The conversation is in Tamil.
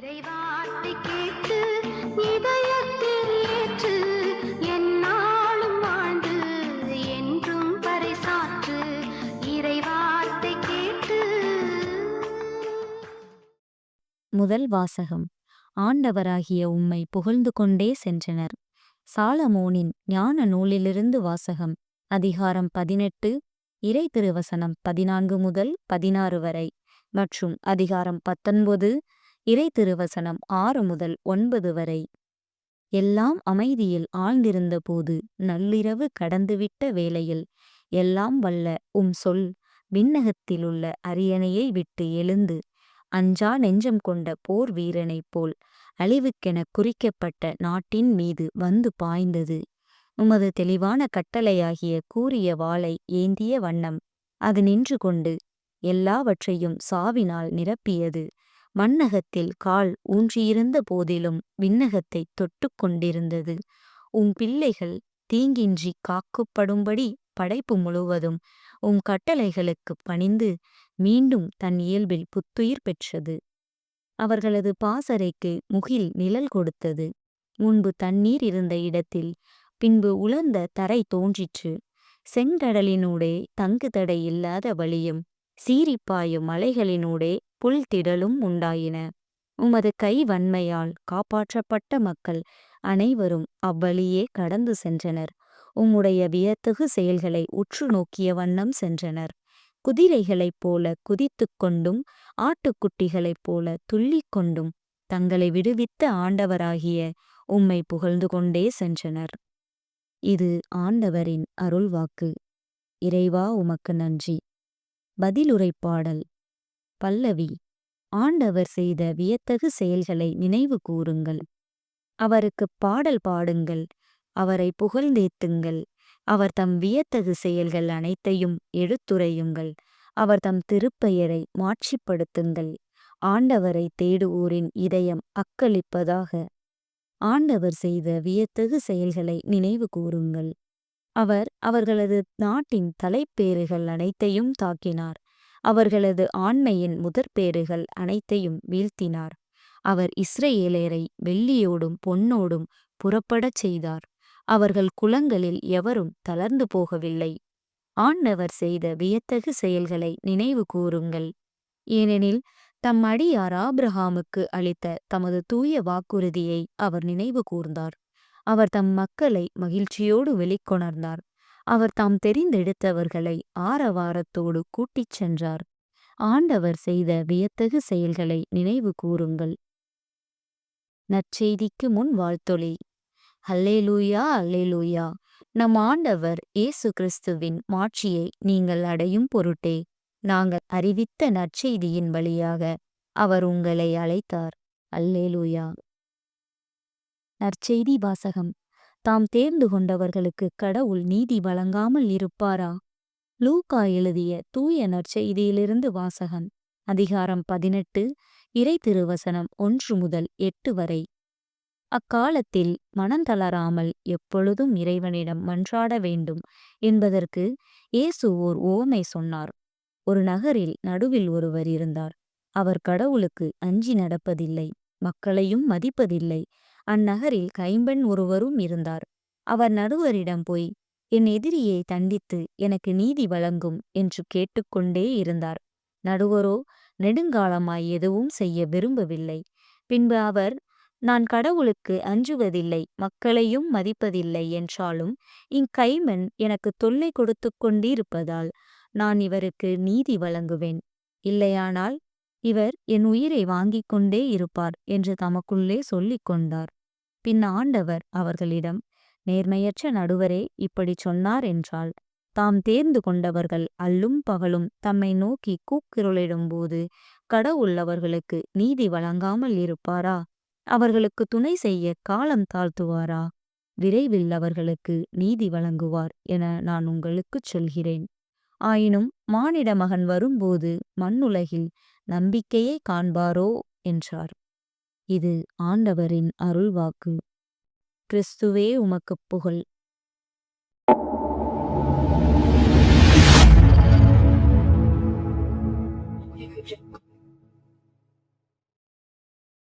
இறைவார்த்தை கேட்டு இதயத்தில் ஏற்று எந்நாளும் வாழ்ந்து என்றும் பறைசாற்று இறைவார்த்தை கேட்டு. முதல் வாசகம். ஆண்டவராகிய உம்மை புகழ்ந்து கொண்டே சென்றனர். சாலமோனின் ஞான நூலிலிருந்து வாசகம். அதிகாரம் 18, இறை திருவசனம் 14 முதல் 16 வரை மற்றும் அதிகாரம் 19, இறை திருவசனம் 6 முதல் 9 வரை. எல்லாம் அமைதியில் ஆழ்ந்திருந்த போது நள்ளிரவு கடந்துவிட்ட வேளையில் எல்லாம் வல்ல உம் சொல் விண்ணகத்திலுள்ள அரியணையை விட்டு எழுந்து அஞ்சா நெஞ்சம் கொண்ட போர் வீரனைப் போல் அழிவுக்கென குறிக்கப்பட்ட நாட்டின் மீது வந்து பாய்ந்தது. உமது தெளிவான கட்டளையாகிய கூரிய வாளை ஏந்திய வண்ணம் அது நின்று கொண்டு எல்லாவற்றையும் சாவினால் நிரப்பியது. மண்ணகத்தில் கால் ஊன்றியிருந்த போதிலும் விண்ணகத்தை தொட்டு கொண்டிருந்தது. உம் பிள்ளைகள் தீங்கின்றி காக்கப்படும்படி படைப்பு முழுவதும் உம் கட்டளைகளுக்கு பணிந்து மீண்டும் தன் இயல்பில் புத்துயிர் பெற்றது. அவர்களது பாசறைக்கு முகில் நிழல் கொடுத்தது. முன்பு தண்ணீர் இருந்த இடத்தில் பின்பு உலர்ந்த தரை தோன்றிற்று. செங்கடலினூடே தங்கு தடை இல்லாத வழியும் சீரிப்பாயும் மலைகளினூடே புல்திடலும் உண்டாயின. உமது கை வன்மையால் காப்பாற்றப்பட்ட மக்கள் அனைவரும் அவ்வழியே கடந்து சென்றனர். உம்முடைய வியத்தகு செயல்களை உற்று நோக்கிய வண்ணம் சென்றனர். குதிரைகளைப் போல குதித்து கொண்டும் ஆட்டுக்குட்டிகளைப் போல துள்ளிக் கொண்டும் தங்களை விடுவித்த ஆண்டவராகிய உம்மை புகழ்ந்து கொண்டே சென்றனர். இது ஆண்டவரின் அருள்வாக்கு. இறைவா உமக்கு நன்றி. பதிலுரைப்பாடல். பல்லவி. ஆண்டவர் செய்த வியத்தகு செயல்களை நினைவு கூறுங்கள். அவருக்கு பாடல் பாடுங்கள். அவரை புகழ்ந்தேத்துங்கள். அவர் தம் வியத்தகு செயல்கள் அனைத்தையும் எடுத்துரையுங்கள். அவர் தம் திருப்பெயரை மாட்சிப்படுத்துங்கள். ஆண்டவரை தேடுவோரின் இதயம் அக்களிப்பதாக. ஆண்டவர் செய்த வியத்தகு செயல்களை நினைவு கூறுங்கள். அவர் அவர்களது நாட்டின் தலைப்பேறுகள் அனைத்தையும் தாக்கினார். அவர்களது ஆண்மையின் முதற்பேறுகள் அனைத்தையும் வீழ்த்தினார். அவர் இஸ்ரவேலரை வெள்ளியோடும் பொன்னோடும் புறப்படச் செய்தார். அவர்கள் குலங்களில் எவரும் தளர்ந்து போகவில்லை. ஆண்டவர் செய்த வியத்தகு செயல்களை நினைவு கூறுங்கள். ஏனெனில் தம் அடியார் ஆபிரகாமுக்கு அளித்த தமது தூய வாக்குறுதியை அவர் நினைவு கூர்ந்தார். அவர் தம் மக்களை மகிழ்ச்சியோடு வெளிக்கொணர்ந்தார். அவர் தாம் தெரிந்தெடுத்தவர்களை ஆரவாரத்தோடு கூட்டிச் சென்றார். ஆண்டவர் செய்த வியத்தகு செயல்களை நினைவு கூறுங்கள். நற்செய்திக்கு முன் வாழ்த்தொலி. அல்லேலூயா, அல்லேலூயா. நம் ஆண்டவர் இயேசு கிறிஸ்துவின் மாட்சியை நீங்கள் அடையும் பொருட்டே நாங்கள் அறிவித்த நற்செய்தியின் வழியாக அவர் உங்களை அழைத்தார். அல்லேலூயா. நற்செய்தி வாசகம். தாம் தேர்ந்து கொண்டவர்களுக்கு கடவுள் நீதி வழங்காமல் இருப்பாரா? லூக்கா எழுதிய தூய நற்செய்தியிலிருந்து வாசகம். அதிகாரம் 18, இறை திருவசனம் 1 முதல் 8 வரை. அக்காலத்தில் மனந்தளராமல் எப்பொழுதும் இறைவனிடம் மன்றாட வேண்டும் என்பதற்கு இயேசு ஓர் உவமை சொன்னார். ஒரு நகரில் நடுவில் ஒருவர் இருந்தார். அவர் கடவுளுக்கு அஞ்சி நடப்பதில்லை, மக்களையும் மதிப்பதில்லை. அந்நகரில் கைம்பெண் ஒருவரும் இருந்தார். அவர் நடுவரிடம் போய், என் எதிரியை தண்டித்து எனக்கு நீதி வழங்கும் என்று கேட்டுக்கொண்டே இருந்தார். நடுவரோ நெடுங்காலமாய் எதுவும் செய்ய விரும்பவில்லை. பின்பு அவர், நான் கடவுளுக்கு அஞ்சுவதில்லை, மக்களையும் மதிப்பதில்லை என்றாலும் இங்கைம்பெண் எனக்கு தொல்லை கொடுத்து கொண்டிருப்பதால் நான் இவருக்கு நீதி வழங்குவேன். இல்லையானால் இவர் என் உயிரை வாங்கிக் கொண்டே இருப்பார் என்று தமக்குள்ளே சொல்லிக் கொண்டார். பின் ஆண்டவர் அவர்களிடம், நேர்மையற்ற நடுவரே இப்படி சொன்னார் என்றால், தாம் தேர்ந்து கொண்டவர்கள் அல்லும் பகலும் தம்மை நோக்கி கூக்குரலிடும்போது கடவுள் அவர்களுக்கு நீதி வழங்காமல் இருப்பாரா? அவர்களுக்கு துணை செய்ய காலம் தாழ்த்துவாரா? விரைவில் அவர்களுக்கு நீதி வழங்குவார் என நான் உங்களுக்குச் சொல்கிறேன். ஆயினும் மானிட மகன் வரும்போது மண்ணுலகில் நம்பிக்கையை காண்பாரோ என்றார். இது ஆண்டவரின் அருள்வாக்கு. கிறிஸ்துவே உமக்குப் புகழ். Thank you.